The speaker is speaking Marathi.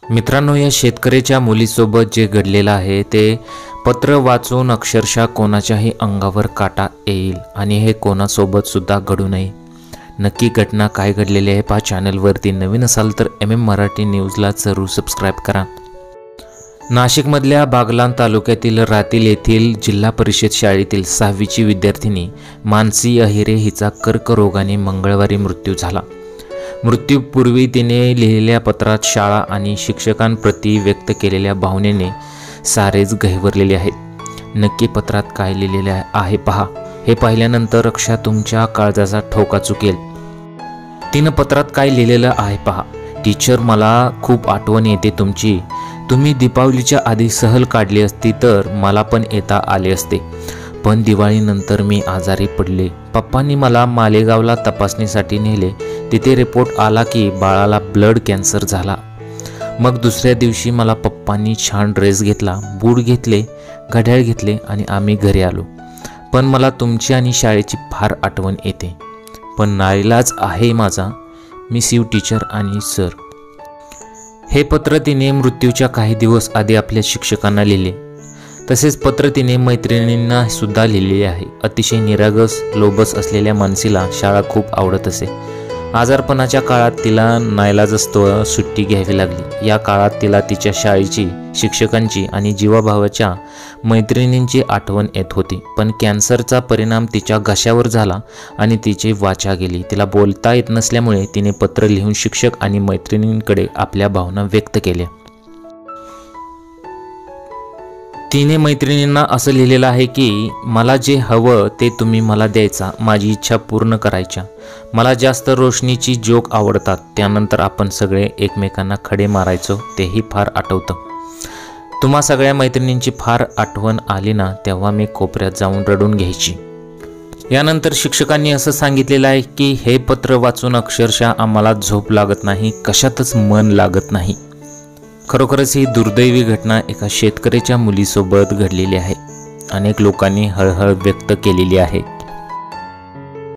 मित्रांनो, या शेतकऱ्याच्या मुलीसोबत जे घडलेलं आहे ते पत्र वाचून अक्षरशः कोणाच्याही अंगावर काटा येईल आणि हे कोणासोबत सुद्धा घडू नये। नक्की घटना काय घडलेली आहे पहा। चॅनलवरती नवीन असाल तर मराठी न्यूजला जरूर सबस्क्राइब करा। नाशिकमधल्या बागलाण तालुक्यातील रातील येथील जिल्हा परिषद शाळेतील 6वीची विद्यार्थिनी मानसी अहिरे हिचा कर्करोगाने मंगळवारी मृत्यू झाला। मृत्यूपूर्वी तिने लिहिलेल्या पत्रात शाळा आणि शिक्षकांप्रती व्यक्त केलेल्या भावनेने सारेच गहिवरलेले आहेत। नक्की पत्रात काय लिहिलेले आहे पहा। हे पाहिल्यानंतर अक्षरशः तुमच्या काळजाचा ठोका चुकेल। तिने पत्रात काय लिहिलेलं आहे पहा। टीचर, मला खूप आठवण येते तुमची। तुम्ही दीपावलीच्या आधी सहल काढली असती तर मला पण येता आले असते, पण दिवाळीनंतर मी आजारी पडले। पप्पांनी मला मालेगावला तपासणीसाठी नेले। तिथे रिपोर्ट आला की बाळाला ब्लड कॅन्सर झाला। मग दुसऱ्या दिवशी मला पप्पांनी छान ड्रेस घेतला, बूट घेतले, घड्याळ घेतले आणि आम्ही घरी आलो। पण मला तुमची आणि शाळेची फार आठवण येते। पण नाईलाज आहे माझा, मिस यू टीचर आणि सर। हे पत्र तिने मृत्यूच्या काही दिवस आधी आपल्या शिक्षकांना लिहिले। तसेच पत्र तिने मैत्रिणींना सुद्धा लिहिलेले आहे। अतिशय निरागस लोभस असलेल्या मानसीला शाळा खूप आवडत असे। आजारपणाच्या काळात तिला नाईलाजास्तव सुट्टी घ्यावी लागली। या काळात तिला तिच्या शाळेची, शिक्षकांची आणि जीवाभावाच्या मैत्रिणींची आठवण येत होती। पण कॅन्सरचा परिणाम तिच्या घशावर झाला आणि तिची वाचा गेली। तिला बोलता येत नसल्यामुळे तिने पत्र लिहून शिक्षक आणि मैत्रिणींकडे आपल्या भावना व्यक्त केल्या। तिने मैत्रिणींना असं लिहिलेलं आहे की मला जे हवं ते तुम्ही मला द्यायचा, माझी इच्छा पूर्ण करायच्या। मला जास्त रोशनीची जोक आवडतात, त्यानंतर आपण सगळे एकमेकांना खडे मारायचो, तेही फार आठवतं। तुम्हा सगळ्या मैत्रिणींची फार आठवण आली ना, तेव्हा मी कोपऱ्यात जाऊन रडून घ्यायची। यानंतर शिक्षकांनी असं सांगितलेलं आहे की हे पत्र वाचून अक्षरशः आम्हाला झोप लागत नाही, कशातच मन लागत नाही। खरोखरच ही दुर्दैवी घटना एका शेतकऱ्याच्या मुलीसोबत घडलेली आहे। अनेक लोकांनी हळहळ व्यक्त केलेली आहे।